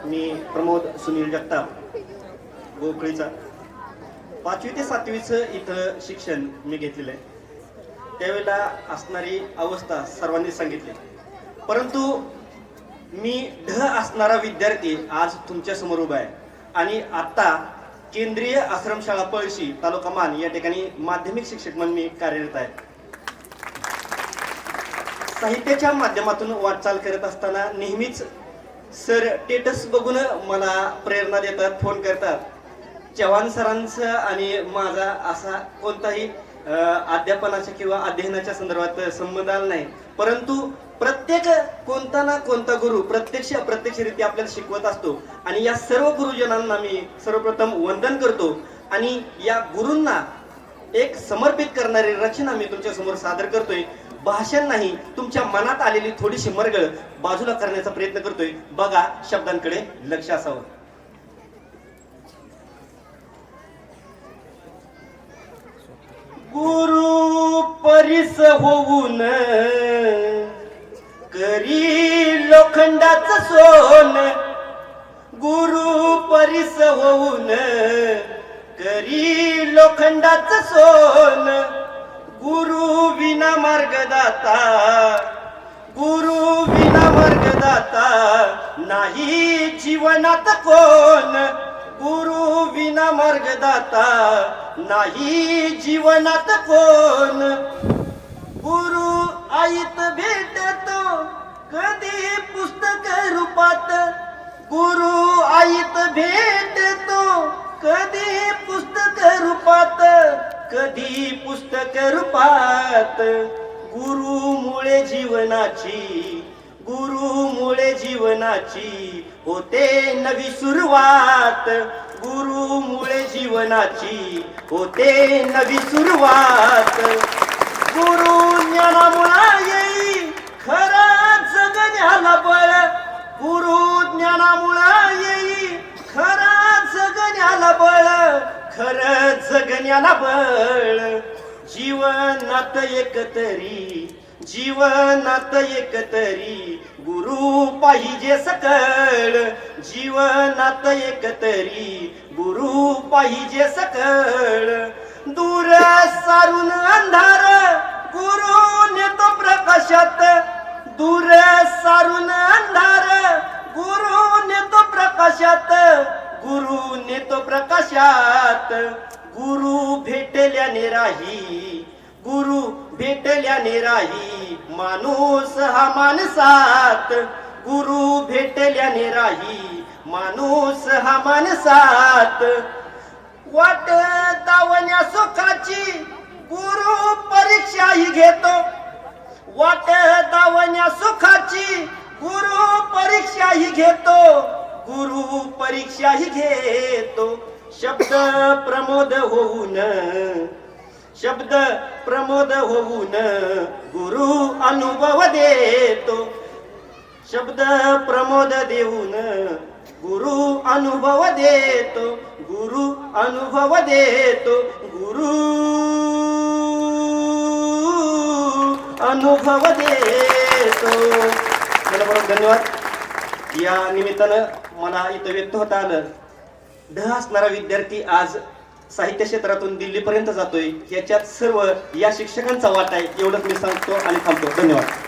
मी प्रमोद सुनील जगताप गोखळीचा 5वी ते 7वीचं इथं शिक्षण मी घेतलेलं आहे। त्यावेळेला असणारी अवस्था सर्वांनी सांगितली, परंतु मी ढ असणारा विद्यार्थी आज तुमच्या समोर उभा आहे आणि आता केंद्रीय आश्रमशाळा पळशी तालुका मान या ठिकाणी माध्यमिक शिक्षक म्हणून मी कार्यरत आहे। साहित्याच्या माध्यमातून वाटचाल करत असताना नेहमीच सर स्टेटस बघून मला प्रेरणा देतात, फोन करतात। चव्हाण सरांचं आणि माझा असा कोणताही अध्यापनाच्या किंवा अध्ययनाच्या संदर्भात संबंध आला नाही, परंतु प्रत्येक कोणता ना कोणता गुरु प्रत्यक्ष अप्रत्यक्षरित्या आपल्याला शिकवत असतो आणि या सर्व गुरुजनांना मी सर्वप्रथम वंदन करतो आणि या गुरूंना एक समर्पित करणारी रचना मी तुमच्या समोर सादर करतोय। भाषण नाही, तुमच्या मनात आलेली थोडीशी मरगळ बाजूला करण्याचा प्रयत्न करतोय। बघा, शब्दांकडे लक्ष असावं। गुरु परिस होऊन करी लोखंडाचं सोन, गुरु परिस होऊन करी लोखंडाचं सोन, गुरु विना मार्गदाता, गुरु विना मार्गदाता नाही जीवनात कोण, गुरु विना मार्गदाता नाही जीवनात कोण। गुरु आईत भेटतो कधी पुस्तक रूपात, गुरु आईत भेटतो कधी पुस्तक रूपात, कधी पुस्तक रूपात। गुरुमुळे जीवनाची, गुरुमुळे जीवनाची होते नवी सुरुवात, गुरुमुळे जीवनाची होते नवी सुरुवात। गुरु ज्ञानामुळे येई खरा जगण्याला बळ, गुरु ज्ञानामुळे येई खरा जगण्याला बळ, खरं जगण्याला बळ। जीवनात एकतरी, जीवनात एकतरी गुरु पाहिजे सकळ, जीवनात एकतरी गुरु पाहिजे सकळ। दूर सारून अंधार गुरु नेतो प्रकाशात, दूर सारून अंधार गुरु नेतो प्रकाशात, गुरु नेतो प्रकाशात। गुरु भेटल्याने राही, गुरु भेटल्याने राही माणूस हा माणसात, गुरु भेटल्याने राही माणूस हा माणसात। वाट दावण्या सुखाची गुरु परीक्षाही घेतो, वाट दावण्या सुखाची गुरु परीक्षाही घेतो, गुरु परीक्षाही घेतो। शब्द प्रमोद होऊन, शब्द प्रमोद होऊन गुरु अनुभव देतो, शब्द प्रमोद देऊन गुरु अनुभव देतो, गुरु अनुभव देतो, गुरु अनुभव देतो। धन्यवाद। या निमित्तानं मला इथं व्यक्त होता आलं। ढ असणारा विद्यार्थी आज साहित्य क्षेत्रातून दिल्लीपर्यंत जातोय, याच्यात सर्व या शिक्षकांचा वाटा आहे, एवढंच मी सांगतो आणि थांबतो। धन्यवाद।